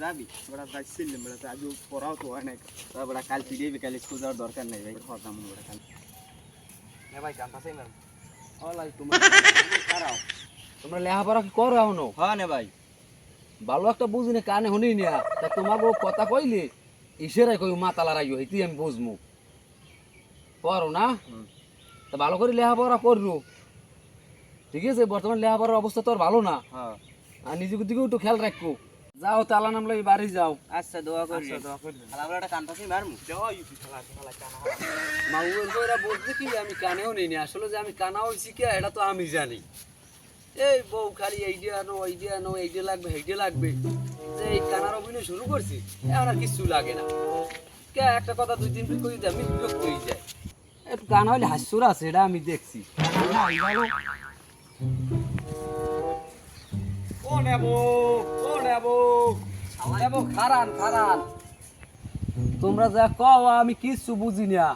যাবি বড় যাইছিল বড় আজ পড়াও তো অনেক বড় কাল পিডিয়ে বিকাল স্কুল যাওয়ার দরকার নাই ভাই খরদাম বড় কাল না ভাই কাম পাসে ম্যাম ওলাই তোমরা খারাও তোমরা লেখাপড়া কি করো এখনো? হ্যাঁ না ভাই ভালো একটা বুঝিনি কানে শুনি না তা তোমাকে কথা কইলে ইশারাই কই মাতালা রাইও হইতি আমি বুঝমু পড়ো না তা ভালো করে লেখাপড়া করলো ঠিক আছে বর্তমান লেখাপড়ার অবস্থা তো আর ভালো না হ্যাঁ আর নিজের দিকেও একটু খেয়াল রাখবো যাও তালা নামলে বাড়ি যাও আচ্ছা দোয়া করি আলাদা একটা কান পাসে মারমু যাও ইউপি খেলা খেলা কানা মাউয়ের কইরা বলতে কি আমি কানেও নেই আসলে যে আমি কানা হইছি কি এটা তো আমি জানি এই বউ খালি এইটা আনো এইটা আনো এইটা লাগবে এইটা লাগবে যে এই কানার অভিনয় শুরু করছি এখন আর কিছু লাগে না কে একটা কথা দুই দিন কই দিই আমি বিরক্ত হয়ে যায় একটু কানা হইলে হাস্যর আছে এটা আমি দেখছি ও নেবো খারান খারান তোমরা যা কও আমি কিছু বুঝি না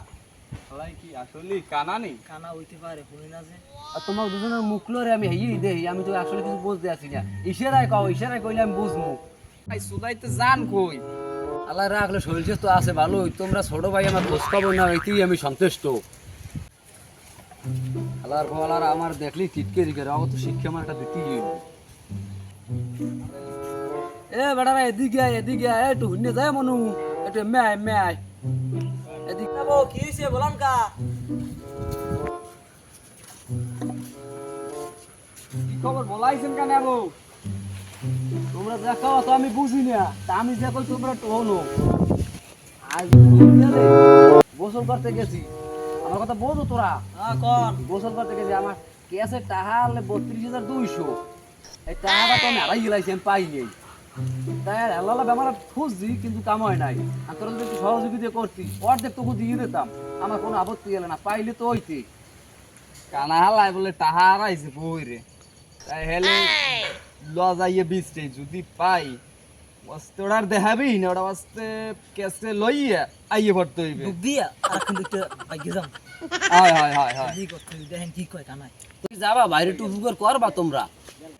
সবাই কি আসলে কানা নেই কানা হইতে পারে শুনি না যে আর তোমার দুজনের মুখ লরে আমি হেই দেই আমি তো আসলে কিছু বুঝতে আছি না ইশারায় কও ইশারায় কইলে আমি বুঝমু ভাই সুদাইতে জান কই আল্লাহ রাখলে শরীর তো আছে ভালোই তোমরা ছোট ভাই আমার খোঁজ খবর না এতেই আমি সন্তুষ্ট আল্লাহর বলার আমার দেখলি টিটকে দিকে রাও তো শিক্ষা আমার একটা দিতেই হইব এ বেড়ারা এদিকে আয় একটু হুন্নে যায় মনু একটু মেয় এদিকে যাবো কি হইছে বলান কা কি খবর বলাইছেন কেন আবু তোমরা দেখো তো আমি বুঝি না তা আমি যে কই তোমরা একটু হলো আজ গোসল করতে গেছি আমার কথা বোঝো তোরা হ্যাঁ কোন গোসল করতে গেছি আমার কেসে টাকা হলে 32,200 এই টাকাটা তো আমি হারাই গেলাইছি আমি পাই নেই তাই আল্লাহ বেমার খুঁজছি কিন্তু কাম হয় নাই আর তোরা যদি একটু সহযোগিতা করতি অর্ধেক তোকে দিয়ে দিতাম আমার কোনো আপত্তি গেলে না পাইলে তো হইতে কানা হালাই বলে টাহা হারাইছে বই রে তাই হেলে লজাইয়ে বিচতে যদি পাই ওস্তেড়ার দেখাবি না ওটা ওস্তে কেসে লইয়া আইয়ে ভরতে হইবে ডুব দিয়া আর কিন্তু একটা আগে যাম হয় কি করতে দেখেন কি কয় কানাই তুই যাবা বাইরে টুকুর করবা তোমরা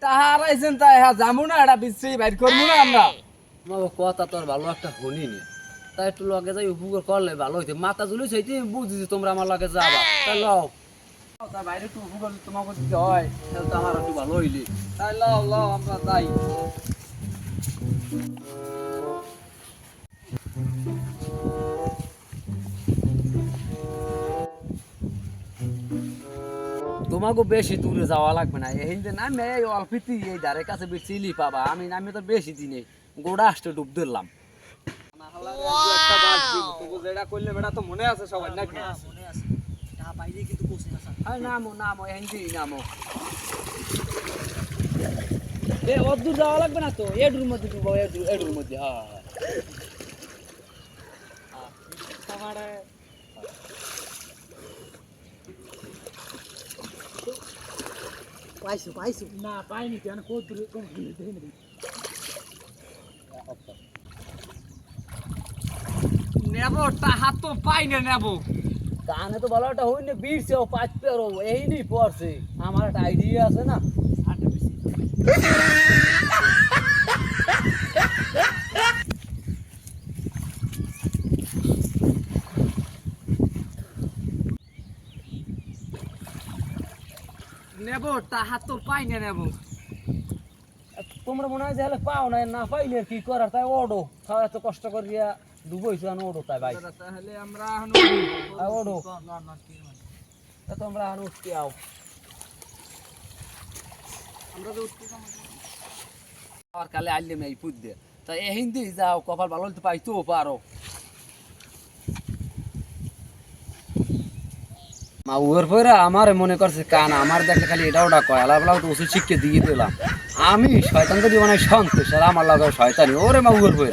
টাহা হারাইছেন তাই হ্যাঁ যাবো না এটা বিচতে বাইর করবো না আমরা তোমার কথা তোর ভালো একটা শুনিনি তাই একটু লগে যাই উপকার করলে ভালো হইতে মাথা জুলি সেইটি বুঝছি তোমরা আমার লগে যাবা তাই লও তাই বাইরে একটু উপকার তোমাকে দিতে হয় তাহলে তো আমার একটু ভালো হইলি তাই লও আমরা যাই তোমাকে বেশি দূরে যাওয়া লাগবে না এই যে নামে এই অল্পিতি এই ধারের কাছে চিলি পাবা আমি নামে তো বেশি দিনে গোড়া আসতে ডুব দিলাম যেটা করলে বেটা তো মনে আছে সবাই নাকি মনে আছে তা পাইলে কিন্তু কোসে না স্যার নামো হিন্দি নামো এ অদূর যাওয়া লাগবে না তো এডুর মধ্যে ডুবো এডুর মধ্যে হ্যাঁ আমারে পাইছো না পাইনি কেন কত দূর কোন দেখি নেবো টাহা তো পাই না নেবো কানে তো ভালো একটা হইনি বিড়ছে ও পাঁচ পেরো এই নি পড়ছে আমার একটা আইডিয়া আছে না নেবো টাহা তো পাই না নেবো তোমরা মনে হয় যে হলে পাও না পাইলে আর কি করার তাই ওডো খাওয়া এত কষ্ট করিয়া ডুবইছো না ওডো তাই ভাই তাহলে আমরা ওডো তোমরা উঠতে আও আমরা যে উঠতে আর কালে আইলে এই পুত দে তা এই হিন্দি যাও কপাল ভালো হইতে পাইতো পারো মা ওর পরে আমার মনে করছে কান আমার দেখলে খালি এটা ওটা কয় আলাদা আলাদা ওষুধ শিখকে দিয়ে দিলাম আমি শয়তান তো জীবনে সন্তোষ আর আমার লাগে শয়তানি ওরে মা ওর পরে